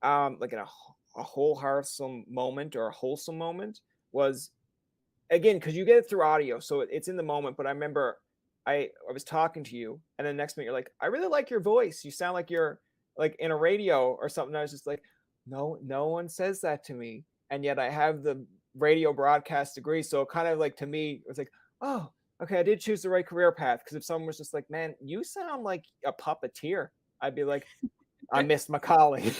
like in a wholesome moment or a wholesome moment was again because you get it through audio, so it's in the moment. But I remember I was talking to you, and then next minute you're like, I really like your voice. You sound like you're like in a radio or something. I was just like, no one says that to me, and yet I have the radio broadcast degree. So it kind of like to me, it was like, oh, okay, I did choose the right career path. Because if someone was just like, man, you sound like a puppeteer, I'd be like, I missed my calling.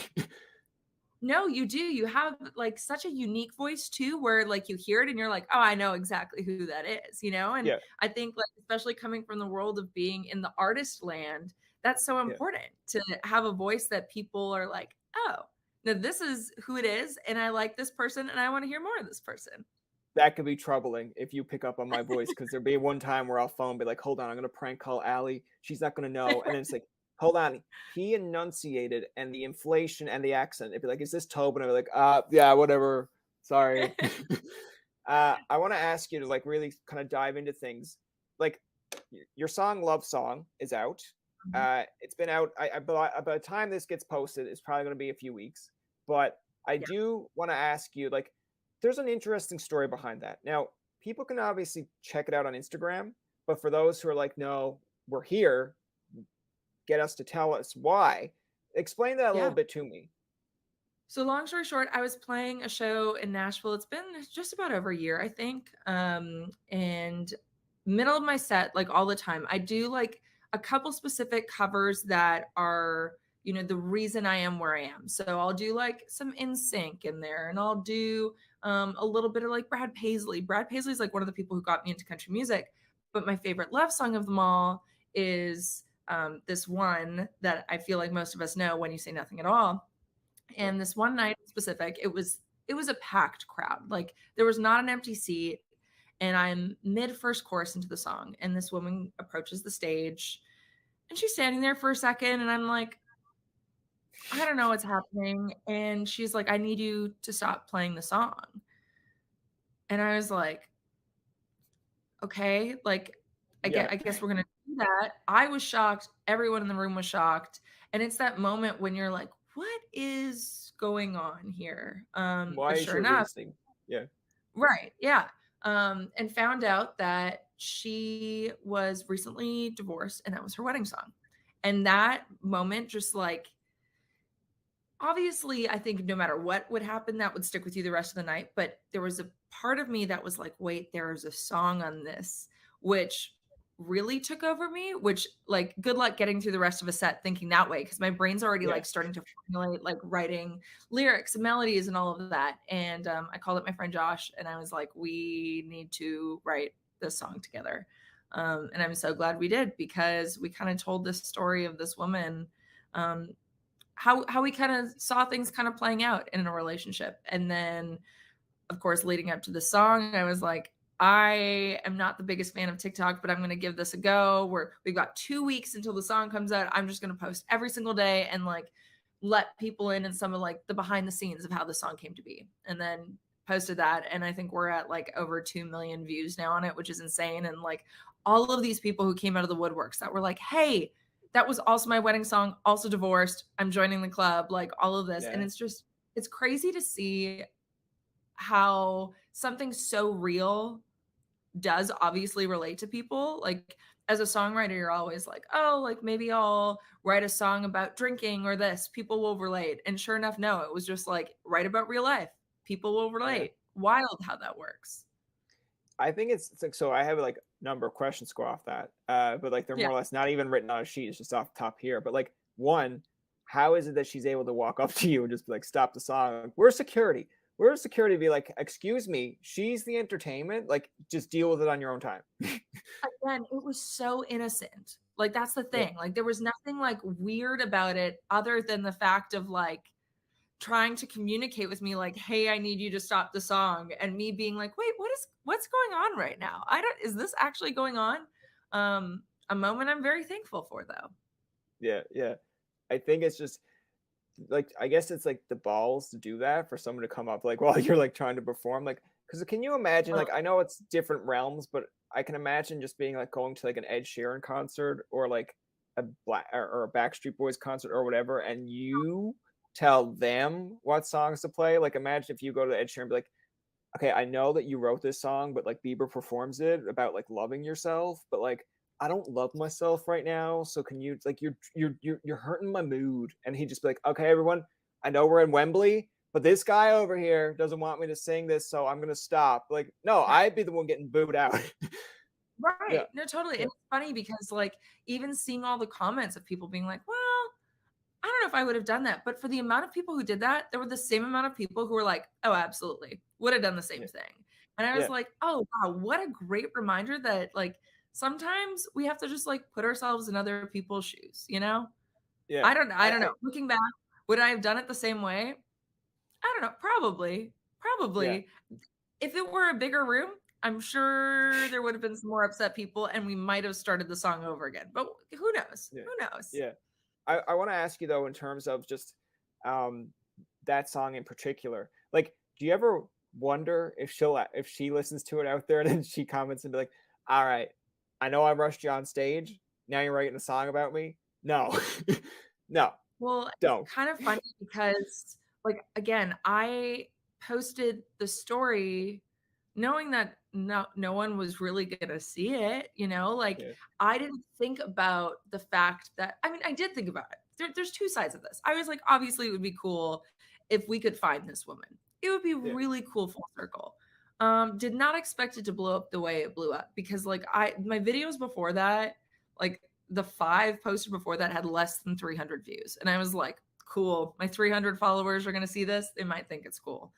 No, you do. You have like such a unique voice too, where like you hear it and you're like, oh, I know exactly who that is, you know? And Yeah, I think like especially coming from the world of being in the artist land, that's so yeah. important to have a voice that people are like, oh, now this is who it is, and I like this person and I want to hear more of this person. That could be troubling if you pick up on my voice because there'll be one time where I'll phone and be like, hold on, I'm gonna prank call Alee. She's not gonna know. And then it's like, hold on. He enunciated and the inflation and the accent. It'd be like, is this Tobin? I'd be like, yeah, whatever. Sorry. I want to ask you to like really kind of dive into things. Like your song Love Song is out. Mhm. It's been out. By the time this gets posted, it's probably going to be a few weeks. But I Yeah. do want to ask you, like, there's an interesting story behind that. Now, people can obviously check it out on Instagram, but for those who are like, no, we're here, get us to tell us why. Explain that a little Yeah. bit to me. So long story short, I was playing a show in Nashville. It's been just about over a year, I think. And middle of my set, like all the time, I do like a couple specific covers that are, you know, the reason I am where I am. So I'll do like some In Sync in there, and I'll do a little bit of like Brad Paisley. Brad Paisley is like one of the people who got me into country music. But my favorite love song of them all is this one that I feel like most of us know, When You Say Nothing at All. Yeah. And this one night in specific, it was a packed crowd. Like there was not an empty seat. And I'm mid first chorus into the song, and this woman approaches the stage, and she's standing there for a second, and I'm like, I don't know what's happening. And she's like, I need you to stop playing the song. And I was like, okay, like Yeah. I guess we're gonna do that. I was shocked. Everyone in the room was shocked. And it's that moment when you're like, what is going on here? Why But is sure your enough, reasoning? Yeah. right, yeah. And found out that she was recently divorced and that was her wedding song. And that moment just like obviously I think no matter what would happen, that would stick with you the rest of the night. But there was a part of me that was like, wait, there's a song on this, which really took over me, which like good luck getting through the rest of a set thinking that way because my brain's already Yeah. like starting to formulate like writing lyrics and melodies and all of that. And I called up my friend Josh and I was like, we need to write this song together. And I'm so glad we did because we kind of told this story of this woman, um, how we kind of saw things kind of playing out in a relationship. And then of course leading up to the song, I was like, I am not the biggest fan of TikTok, but I'm going to give this a go. We've got 2 weeks until the song comes out. I'm just going to post every single day and like let people in and some of like the behind the scenes of how the song came to be. And then posted that, and I think we're at like over 2 million views now on it, which is insane. And like all of these people who came out of the woodworks that were like, hey, that was also my wedding song, also divorced, I'm joining the club, like all of this. And Yeah. it's crazy to see how something so real does obviously relate to people. Like as a songwriter, you're always like, oh, like maybe I'll write a song about drinking or this. People will relate. And sure enough, no, it was just like write about real life. People will Yeah. relate. Wild how that works. I think it's like so. I have like a number of questions go off that, but like they're Yeah. more or less not even written on a sheet. It's just off the top here. But like one, how is it that she's able to walk up to you and just be like, "Stop the song"? Like, where's security? Where's security? Be like, "Excuse me, she's the entertainment. Like, just deal with it on your own time." Again, it was so innocent. Like that's the Yeah, thing. Like there was nothing like weird about it other than the fact of like trying to communicate with me like, "Hey, I need you to stop the song," and me being like, "Wait, what's going on right now? I don't is this actually going on?" A moment I'm very thankful for though. yeah, yeah. I think it's just like I guess it's like the balls to do that for someone to come up like while you're like trying to perform like because can you imagine Uh, like I know it's different realms but I can imagine just being like going to like an Ed Sheeran concert or like a black or a Backstreet Boys concert or whatever and you tell them what songs to play. Like, imagine if you go to Ed Sheeran and be like, okay, I know that you wrote this song, but like Bieber performs it about like loving yourself, but like I don't love myself right now. So can you like you're hurting my mood? And he'd just be like, okay, everyone, I know we're in Wembley, but this guy over here doesn't want me to sing this, so I'm gonna stop. Like, no, Right. I'd be the one getting booed out. Yeah, Right. No, totally. And yeah, it's funny because like even seeing all the comments of people being like, well, I don't know if I would have done that. But for the amount of people who did that, there were the same amount of people who were like, oh, absolutely. Would have done the same yeah, thing. And I was yeah, like, oh wow, what a great reminder that like sometimes we have to just like put ourselves in other people's shoes, you know? yeah. I don't know. I don't I know. Looking back, would I have done it the same way? I don't know. Probably. yeah, Probably. If it were a bigger room, I'm sure there would have been some more upset people and we might have started the song over again. But who knows? yeah, Who knows? yeah. I want to ask you though, in terms of just um that song in particular, like, do you ever wonder if she listens to it out there and then she comments and be like, all right, I know I rushed you on stage, now you're writing a song about me? No. No, Well, it's don't. kind of funny because, like, again, I posted the story knowing that no one was really gonna see it, you know? Like, Yeah, I didn't think about the fact that I mean, I did think about it. There's 2 sides of this. I was like, obviously, it would be cool if we could find this woman. It would be yeah, really cool full circle. Did not expect it to blow up the way it blew up because, like, my videos before that, like, the 5 posted before that had less than 300 views. And I was like, cool. My 300 followers are going to see this. They might think it's cool.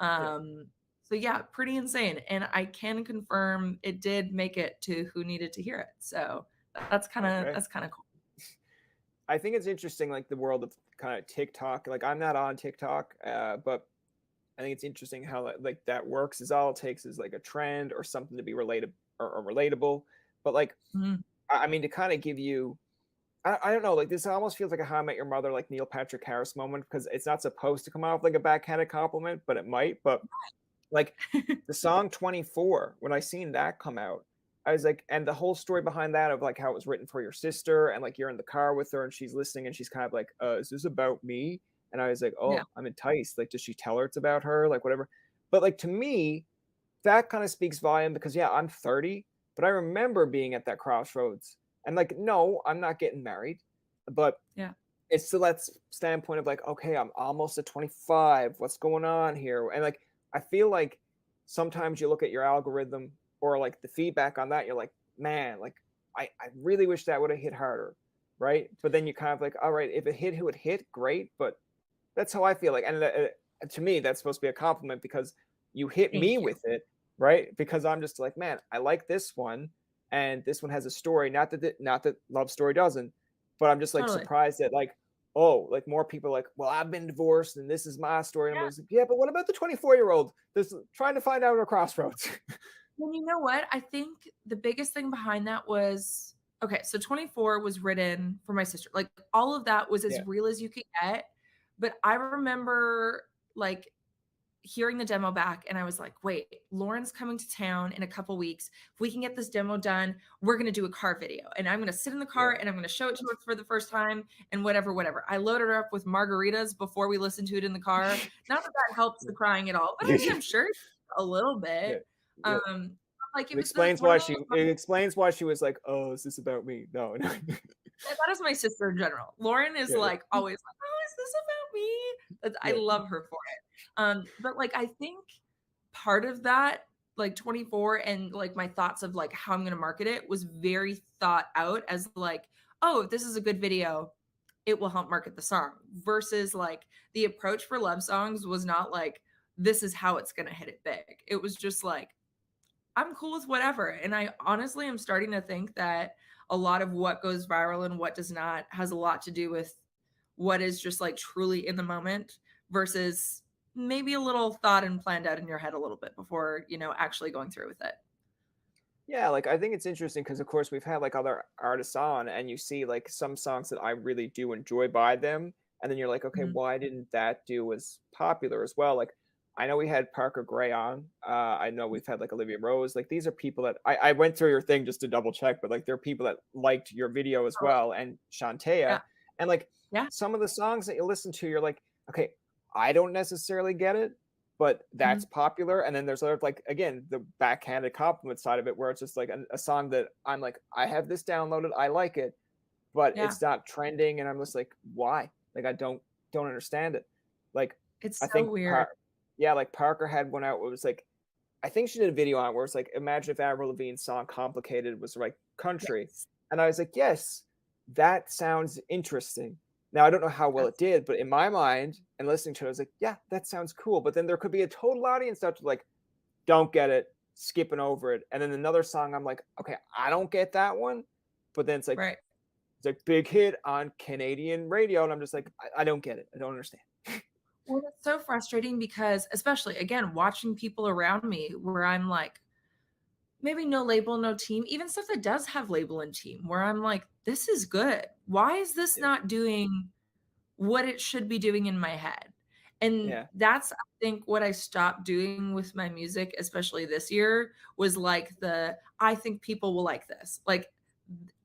yeah. Um, so yeah, pretty insane. And I can confirm it did make it to who needed to hear it. So Okay. that's kind of cool. I think it's interesting, like the world of kind of TikTok. Like, I'm not on TikTok, but I think it's interesting how like that works. Is all it takes is like a trend or something to be related or relatable. But like, Mhm. I mean, to kind of give you, I don't know, like this almost feels like a How I Met Your Mother, like Neil Patrick Harris moment because it's not supposed to come off like a backhanded compliment, but it might. But like the song 24, when I seen that come out, I was like, and the whole story behind that of like how it was written for your sister and like you're in the car with her and she's listening and she's kind of like, is this about me? And I was like, Yeah, oh, I'm enticed. Like, does she tell her it's about her? Like, whatever. But like to me, that kind of speaks volume because yeah, I'm 30, but I remember being at that crossroads. And like, no, I'm not getting married, but yeah, it's still that standpoint of like, okay, I'm almost at 25. What's going on here? And like, I feel like sometimes you look at your algorithm or like the feedback on that, you're like, man, like I really wish that would have hit harder. Right. But then you kind of like, all right, if it hit who it hit, great. But that's how I feel like. And to me, that's supposed to be a compliment because you hit me thank you. with it. Right. Because I'm just like, man, I like this one. And this one has a story. Not that Love Story doesn't, but I'm just like Totally. surprised that like, oh, like more people are like, well, I've been divorced and this is my story. And I'm Yeah. like, yeah, but what about the 24-year-old that's trying to find out at a crossroads? Well, you know what? I think the biggest thing behind that was okay, so 24 was written for my sister. Like all of that was as Yeah, real as you could get. But I remember like hearing the demo back and I was like, wait, Lauren's coming to town in a couple weeks. If we can get this demo done, we're going to do a car video. And I'm going to sit in the car yeah, and I'm going to show it to her for the first time and whatever, whatever. I loaded her up with margaritas before we listened to it in the car. Not that that helps the crying at all, but I mean, yeah, I'm sure a little yeah, bit. yeah. Like it It was the explains one of why those she was like, oh, is this about me? No, no. that is my sister in general. Lauren is Yeah, like yeah, always like, "Oh, is this about me?" I yeah, love her for it. But like I think part of that, like 24 and like my thoughts of like how I'm gonna market it was very thought out as like, oh, if this is a good video, it will help market the song. Versus like the approach for love songs was not like this is how it's gonna hit it big. It was just like I'm cool with whatever. And I honestly am starting to think that a lot of what goes viral and what does not has a lot to do with what is just like truly in the moment versus maybe a little thought and planned out in your head a little bit before, actually going through with it. yeah. Like I think it's interesting because of course we've had like other artists on, and you see like some songs that I really do enjoy by them, and then you're like, okay, Mhm. why didn't that do as popular as well? Like I know we had Parker Gray on. I know we've had like Olivia Rose. Like these are people that I went through your thing just to double check, but like there are people that liked your video as Totally. well, and Shantea, Yeah. and like Yeah. some of the songs that you listen to, you're like, okay, I don't necessarily get it, but that's Mhm. popular. And then there's other, like, again, the backhanded compliment side of it, where it's just like a song that I'm like, I have this downloaded, I like it, but Yeah, it's not trending, and I'm just like, why? Like, I don't understand it. Like, I it's so think weird. yeah, like Parker had one out where it was like, I think she did a video on it where it's like, imagine if Avril Lavigne's song "Complicated" was like country, Yes, and I was like, yes, that sounds interesting. Now I don't know how well it yes, did, but in my mind and listening to it, I was like, yeah, that sounds cool. But then there could be a total audience that's like, don't get it, skipping over it, and then another song, I'm like, okay, I don't get that one, but then right. it's like big hit on Canadian radio, and I'm just like, I don't get it, I don't understand. Well, it's so frustrating because especially, again, watching people around me where I'm like, maybe no label, no team, even stuff that does have label and team, where I'm like, "This is good. Why is this Yeah, not doing what it should be doing in my head?" And yeah, that's, I think, what I stopped doing with my music, especially this year, was like I think people will like this. Like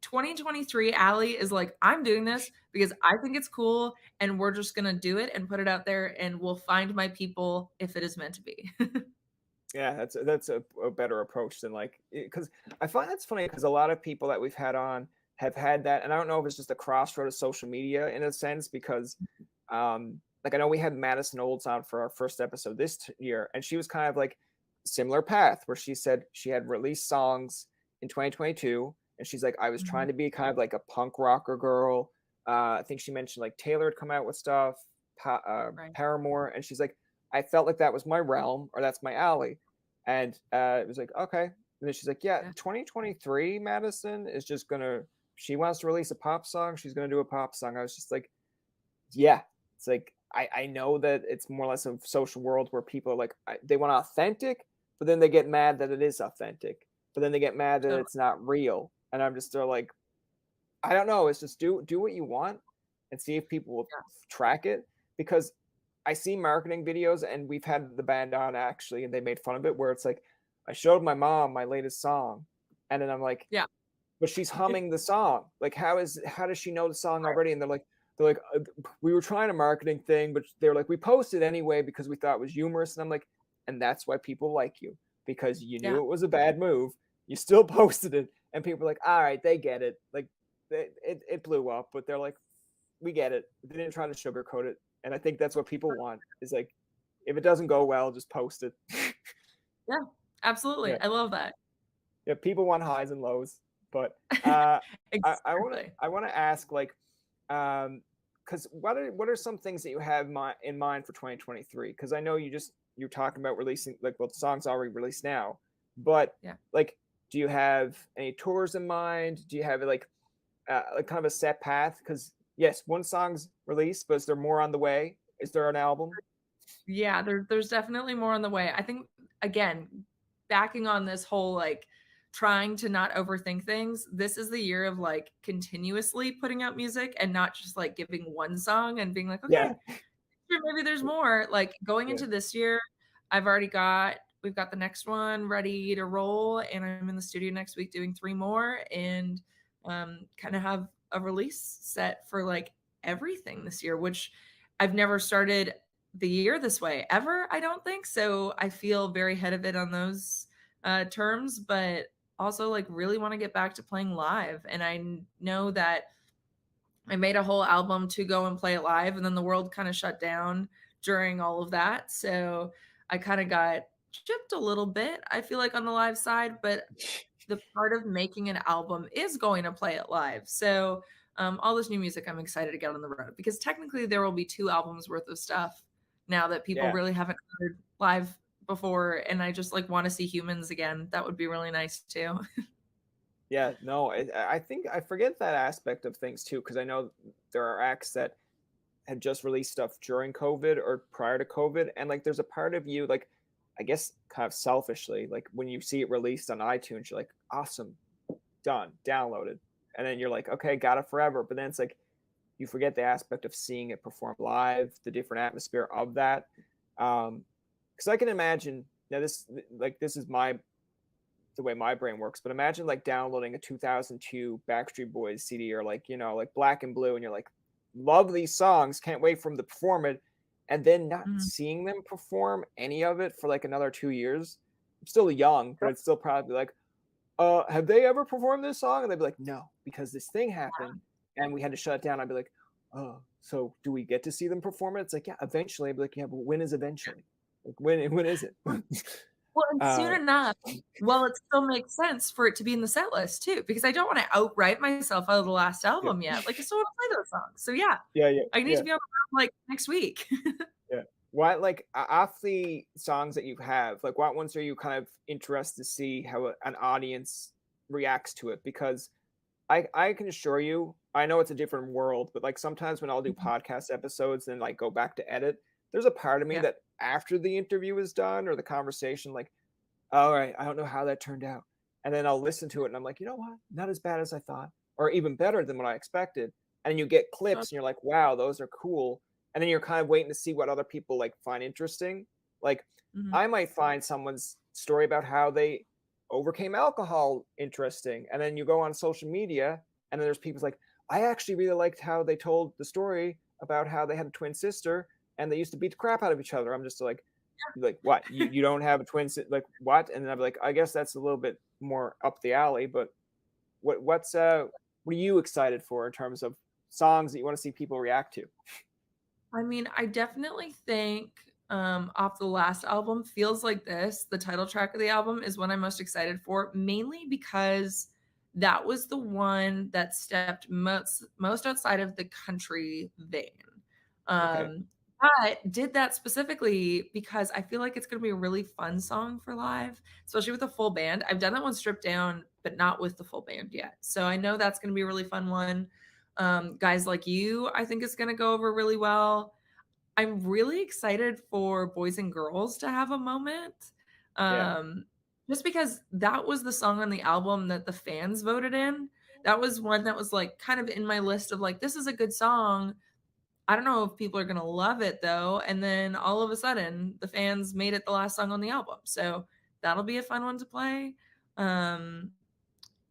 2023, Alee is like, I'm doing this because I think it's cool and we're just gonna do it and put it out there and we'll find my people if it is meant to be. yeah. That's a better approach than like, because I find that's funny because a lot of people that we've had on have had that, and I don't know if it's just a crossroad of social media in a sense because like I know we had Madison Olds on for our first episode this year, and she was kind of like similar path where she said she had released songs in 2022, and she's like, I was trying Mhm. to be kind of like a punk rocker girl. I think she mentioned like Taylor had come out with stuff, Right. Paramore, and she's like, I felt like that was my realm or that's my alley, and it was like, okay. And then she's like, yeah, Yeah. 2023 Madison is just gonna. She wants to release a pop song. She's gonna do a pop song. I was just like, yeah, it's like I know that it's more or less a social world where people are like they want authentic, but then they get mad that it is authentic, but then they get mad that Totally. it's not real, and I'm just they're like, I don't know. It's just do what you want and see if people will Yeah. track it, because I see marketing videos, and we've had the band on actually, and they made fun of it where it's like I showed my mom my latest song, and then I'm like, Yeah. but she's humming the song. Like, how does she know the song Right. already? And they're like, we were trying a marketing thing, but they're like, we posted anyway because we thought it was humorous. And I'm like, and that's why people like you, because you knew Yeah. it was a bad move. You still posted it, and people are like, all right, they get it. Like, it blew up, but they're like, we get it. They didn't try to sugarcoat it, and I think that's what people want. Is like, if it doesn't go well, just post it. Yeah. Absolutely. Yeah. I love that. Yeah, people want highs and lows, but Exactly. I want to ask like, because what are some things that you have in mind for 2023? Because I know you're talking about releasing like, well, the song's already released now, but Yeah. like, do you have any tours in mind? Do you have like kind of a set path? Because yes, one song's released, but is there more on the way? Is there an album? Yeah, there's definitely more on the way. I think, again, backing on this whole, like, trying to not overthink things, this is the year of, like, continuously putting out music and not just, like, giving one song and being like, "Okay, Yeah, sure, maybe there's more." Like, going yeah, into this year, we've got the next one ready to roll, and I'm in the studio next week doing 3 more and, kinda have a release set for, like, everything this year, which I've never started the year this way ever, I don't think. So I feel very ahead of it on those terms, but also like really want to get back to playing live. And know that I made a whole album to go and play it live, and then the world kind of shut down during all of that. So I kind of got chipped a little bit, I feel like, on the live side, but the part of making an album is going to play it live. So all this new music, I'm excited to get on the road because technically there will be 2 albums worth of stuff now that people yeah. really haven't heard live before. And I just like want to see humans again. That would be really nice too. Yeah, no, I think I forget that aspect of things too, because I know there are acts that had just released stuff during COVID or prior to COVID, and like there's a part of you, like, I guess kind of selfishly, like when you see it released on iTunes, you're like, awesome, done, downloaded, and then you're like, okay, got it forever, but then it's like you forget the aspect of seeing it perform live, the different atmosphere of that, because I can imagine now this is my the way my brain works, but imagine like downloading a 2002 Backstreet Boys CD or like, like Black and Blue, and you're like, love these songs, can't wait for them to perform it. and then not Mhm. seeing them perform any of it for like another 2 years. I'm still young, but Yep. I'd still probably be like, have they ever performed this song? And they'd be like, no, because this thing happened and we had to shut it down. I'd be like, oh, so do we get to see them perform it? It's like, yeah, eventually. I'd be like, yeah, but when is eventually? Like, when is it? Well, and soon uh, enough, well, it still makes sense for it to be in the set list too, because I don't wanna outright myself out of the last yeah, album yet. Like, I still wanna play those songs. So yeah, yeah, yeah, I need yeah. to be on the road, like, next week. Yeah. What like off the songs that you have, like what ones are you kind of interested to see how an audience reacts to it? Because I can assure you, I know it's a different world, but like sometimes when I'll do Mhm. podcast episodes and like go back to edit, there's a part of me Yeah. that after the interview is done or the conversation, like, all right, I don't know how that turned out. And then I'll listen to it and I'm like, you know what? Not as bad as I thought, or even better than what I expected. And you get So clips and you're like, wow, those are cool. And then you're kind of waiting to see what other people like find interesting. Like mhm. I might find someone's story about how they overcame alcohol interesting. And then you go on social media and then there's people's like, I actually really liked how they told the story about how they had a twin sister and they used to beat the crap out of each other. I'm just like, "What? You don't have a twin si like, what?" And then I'm like, "I guess that's a little bit more up the alley," but what are you excited for in terms of songs that you wanna see people react to? I mean, I definitely think, off the last album, Feels Like This, the title track of the album, is what I'm most excited for, mainly because that was the one that stepped most outside of the country vein. Okay. Um, but did that specifically because I feel like it's gonna be a really fun song for live, especially with a full band. I've done that one stripped down, but not with the full band yet. So I know that's gonna be a really fun one. Guys Like You, I think is gonna go over really well. I'm really excited for Boys and Girls to have a moment, Yeah. just because that was the song on the album that the fans voted in. That was one that was, like, kind of in my list of, like, "This is a good song. I don't know if people are gonna love it, though," and then all of a sudden, the fans made it the last song on the album, so that'll be a fun one to play. Um,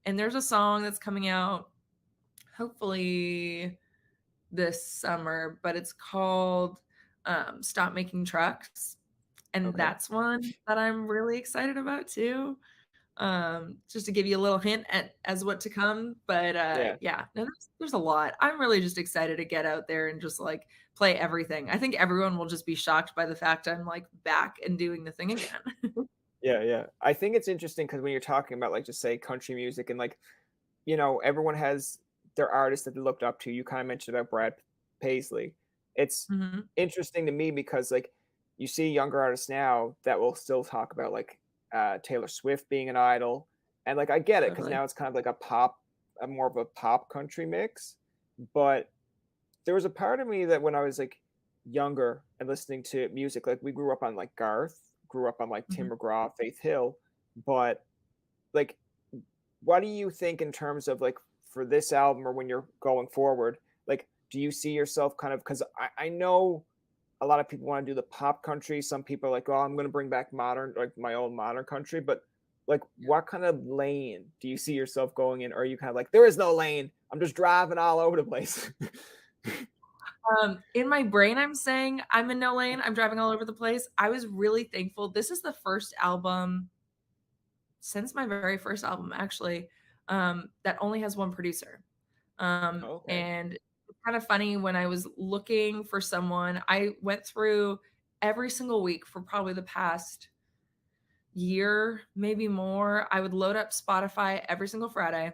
and there's a song that's coming out hopefully this summer, but it's called, Stop Making Trucks, and Okay. that's one that I'm really excited about too, just to give you a little hint at as what to come, but, Yeah. yeah, no, there's a lot. I'm really just excited to get out there and just, like, play everything. I think everyone will just be shocked by the fact I'm, like, back and doing the thing again. Yeah, yeah. I think it's interesting because when you're talking about, like, just say country music and, like, everyone has their artist that they looked up to. You kinda mentioned about Brad Paisley. It's Mhm, interesting to me because, like, you see younger artists now that will still talk about, like, Taylor Swift being an idol, and, like, I get it because totally. now it's kind of like a more of a pop country mix, but there was a part of me that when I was, like, younger and listening to music, like, we grew up on, like, Garth, grew up on, like, Tim Mhm. McGraw, Faith Hill, but, like, what do you think in terms of like for this album or when you're going forward? Like, do you see yourself kind of because I know a lot of people want to do the pop country. Some people are like, oh, I'm going to bring back modern, like my own modern country. But like, what kind of lane do you see yourself going in? Or are you kind of like, there is no lane. I'm just driving all over the place. In my brain, I'm saying I'm in no lane, I'm driving all over the place. I was really thankful. This is the first album since my very first album, actually, that only has one producer. Okay. And it's kind of funny when I was looking for someone, I went through every single week for probably the past year, maybe more. I would load up Spotify every single Friday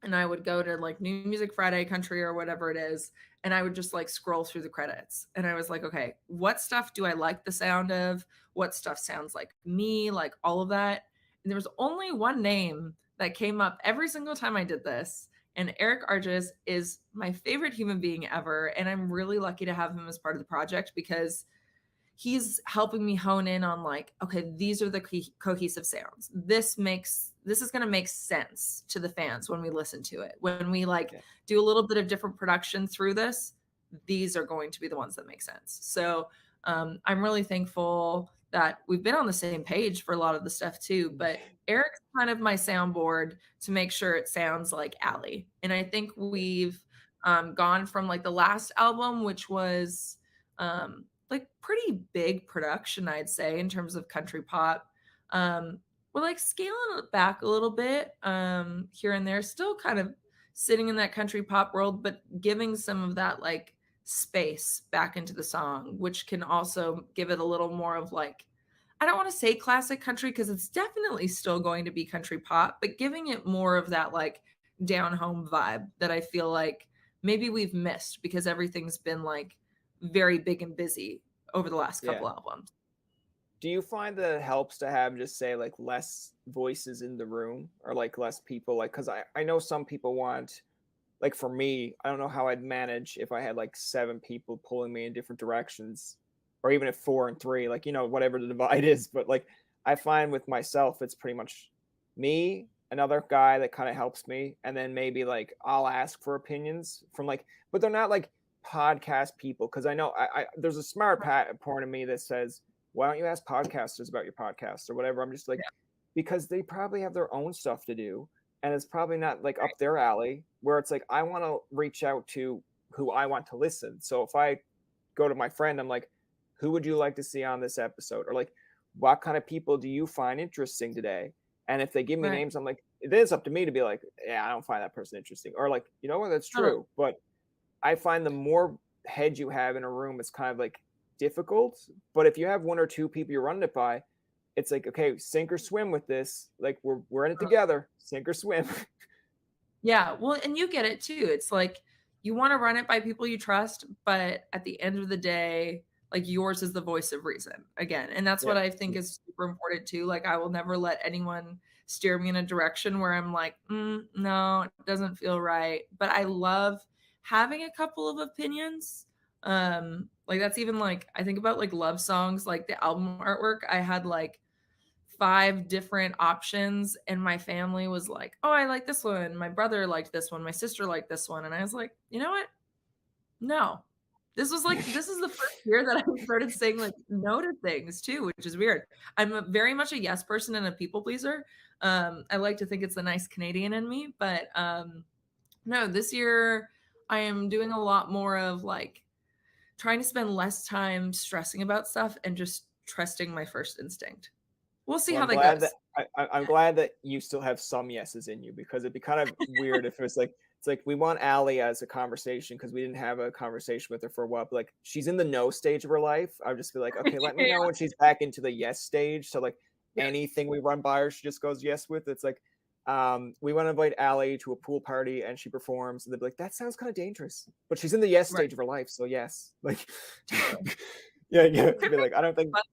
and I would go to like New Music Friday, country, or whatever it is, and I would just like scroll through the credits. And I was like, okay, what stuff do I like the sound of? What stuff sounds like me? Like all of that. And there was only one name that came up every single time I did this. And Eric Argis is my favorite human being ever. And I'm really lucky to have him as part of the project because he's helping me hone in on like, okay, these are the cohesive sounds. This is going to make sense to the fans when we listen to it. When we like Yeah. do a little bit of different production through this, these are going to be the ones that make sense. So I'm really thankful that we've been on the same page for a lot of the stuff too. But Eric's kind of my soundboard to make sure it sounds like Alee. And I think we've gone from like the last album, which was like pretty big production, I'd say, in terms of country pop. We're like scaling it back a little bit here and there, still kind of sitting in that country pop world, but giving some of that like space back into the song, which can also give it a little more of like, I don't want to say classic country because it's definitely still going to be country pop, but giving it more of that like down home vibe that I feel like maybe we've missed because everything's been like very big and busy over the last Yeah. couple albums. Do you find that it helps to have just say like less voices in the room or like less people? Like, because I know some people want, like for me, I don't know how I'd manage if I had like 7 people pulling me in different directions, or even if 4 and 3, like, whatever the divide is. But like, I find with myself, it's pretty much me, another guy that kind of helps me, and then maybe like I'll ask for opinions from like, but they're not like podcast people, because I know there's a smart part of me that says, why don't you ask podcasters about your podcast or whatever? I'm just like, Yeah, because they probably have their own stuff to do, and it's probably not like up their alley, where it's like I want to reach out to who I want to listen. So if I go to my friend, I'm like, who would you like to see on this episode? Or like, what kind of people do you find interesting today? And if they give me right. names, I'm like, it is up to me to be like, yeah, I don't find that person interesting. Or like, you know what, that's Totally. true. But I find the more heads you have in a room, it's kind of like difficult. But if you have 1 or 2 people you're running it by, it's like, okay, sink or swim with this. Like we're in it together, sink or swim. Yeah, well, and you get it too. It's like you wanna run it by people you trust, but at the end of the day, like, yours is the voice of reason, again, and that's Yeah. what I think is super important too. Like, I will never let anyone steer me in a direction where I'm like, no, it doesn't feel right." But I love having a couple of opinions. Like, that's even, like I think about, like, love songs, like, the album artwork, I had, like, 5 different options, and my family was like, "Oh, I like this one. My brother liked this one. My sister liked this one." And I was like, "You know what? No." This is the first year that I started saying, like, no to things too, which is weird. I'm very much a yes person and a people pleaser. I like to think it's the nice Canadian in me, but, no, this year I am doing a lot more of, like, trying to spend less time stressing about stuff and just trusting my first instinct. We'll see Well, how I'm that glad that goes. I'm glad that you still have some yeses in you, because it'd be kind of weird if it was like, it's like we want Alee as a conversation because we didn't have a conversation with her for a while. But like she's in the no stage of her life. I'd just be like, okay, let me Yeah, know when she's back into the yes stage. So like yeah, anything we run by her, she just goes yes with. It's like, we want to invite Alee to a pool party and she performs, and they'd be like, that sounds kind of dangerous. But she's in the yes right, stage of her life, so yes. Like totally. yeah, yeah. Could Be make like, I don't think fun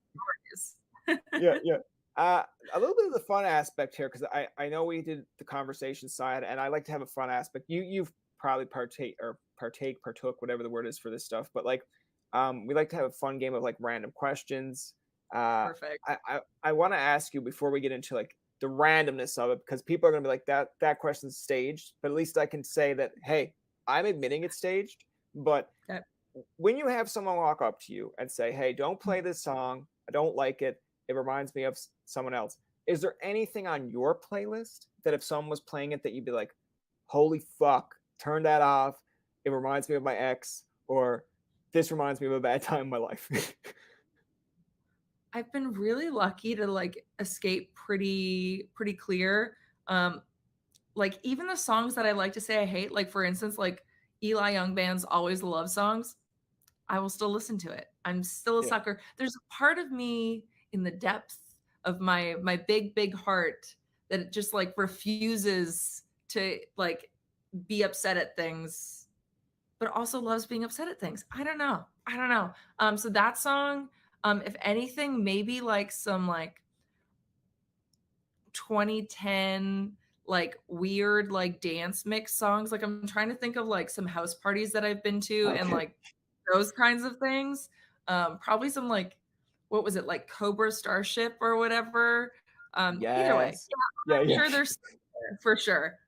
yeah, stories. yeah. A little bit of the fun aspect here, because I know we did the conversation side, and I like to have a fun aspect. You've probably partook, whatever the word is for this stuff, but like, we like to have a fun game of like random questions. Uh, Perfect. I want to ask you before we get into like the randomness of it, because people are gonna be like, that question's staged, but at least I can say that, hey, I'm admitting it's staged. But Okay. when you have someone walk up to you and say, hey, don't play this song, I don't like it, it reminds me of someone else, is there anything on your playlist that if someone was playing it that you'd be like, holy fuck, turn that off, it reminds me of my ex, or this reminds me of a bad time in my life? I've been really lucky to, like, escape pretty clear. Um, like, even the songs that I like to say I hate, like, for instance, like, Eli Young Band's Always the Love Songs, I will still listen to it. I'm still a Yeah. sucker. There's a part of me in the depth of my big heart that it just, like, refuses to, like, be upset at things, but also loves being upset at things. I don't know. I don't know. So that song, if anything, maybe like some like 2010 like weird like dance mix songs. Like I'm trying to think of like some house parties that I've been to and Okay. like those kinds of things. Probably some like what was it like Cobra Starship or whatever. Either way, Yes. yeah, Yeah, I'm yeah. sure there's for sure.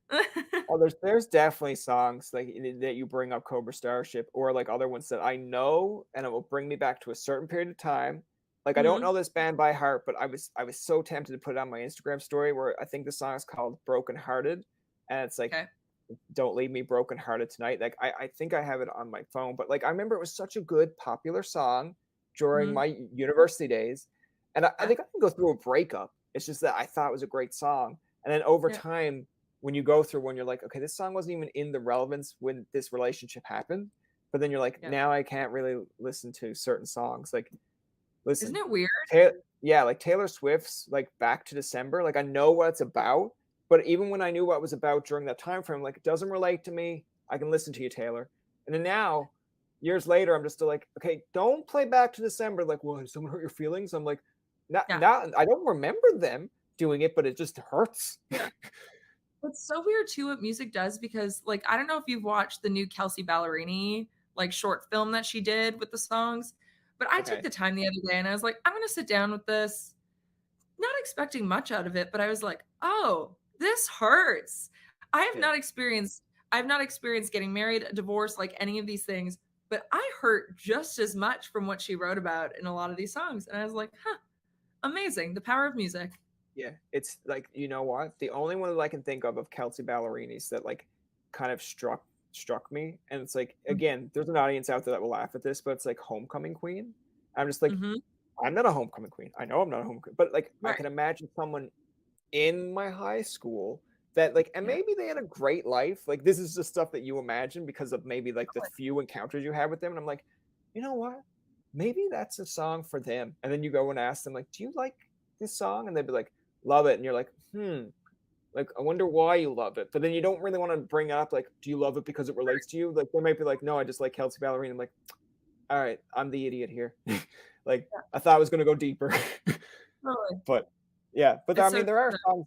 Oh, there's definitely songs like that you bring up, Cobra Starship, or like other ones that I know, and it will bring me back to a certain period of time. Like I don't Mhm. know this band by heart, but I was so tempted to put it on my Instagram story, where I think the song is called Broken Hearted, and it's like, Okay. don't leave me broken hearted tonight. Like I think I have it on my phone, but like I remember it was such a good popular song, during Mhm. my university days. And I Yeah. think I can go through a breakup. It's just that I thought it was a great song. And then over Yeah. time, when you go through one, you're like, okay, this song wasn't even in the relevance when this relationship happened. But then you're like, Yeah. now I can't really listen to certain songs. Like, Isn't listen, it weird? Yeah, like Taylor Swift's like Back to December. Like I know what it's about, but even when I knew what it was about during that time frame, like it doesn't relate to me. I can listen to you, Taylor. And then now, years later, I'm just still like, okay, don't play Back to December. Like, well, did someone hurt your feelings? I'm like, Yeah. not. I don't remember them doing it, but it just hurts. Yeah. It's so weird too what music does because, like, I don't know if you've watched the new Kelsey Ballerini, like, short film that she did with the songs, but I took Okay. the time the other day and I was like, "I'm gonna sit down with this," not expecting much out of it, but I was like, "Oh, this hurts." I have Yeah. not experienced I've not experienced getting married, a divorce, like, any of these things, but I hurt just as much from what she wrote about in a lot of these songs, and I was like, "Huh, amazing, the power of music." Yeah, it's like, you know what? The only one that I can think of Kelsey Ballerini's that like kind of struck me, and it's like Mm, again, there's an audience out there that will laugh at this, but it's like Homecoming Queen. I'm just like, mhm, I'm not a homecoming queen. I know I'm not a homecoming, but like I right, can imagine someone in my high school that like, and yeah, maybe they had a great life. Like this is just stuff that you imagine because of maybe like the totally, few encounters you had with them. And I'm like, you know what? Maybe that's a song for them. And then you go and ask them, like, do you like this song? And they'd be like, love it. And you're like, like I wonder why you love it. But then you don't really want to bring up like, do you love it because it relates to you? Like they might be like, no, I just like Kelsey Ballerina. I'm like, all right, I'm the idiot here. Like yeah, I thought I was gonna go deeper. totally. But yeah, but I It's so mean there are true. songs,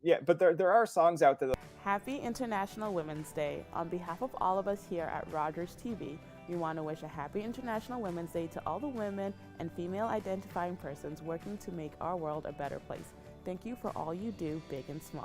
yeah, but there are songs out there that Happy International Women's Day. On behalf of all of us here at Rogers TV, we want to wish a happy International Women's Day to all the women and female identifying persons working to make our world a better place. Thank you for all you do, big and small.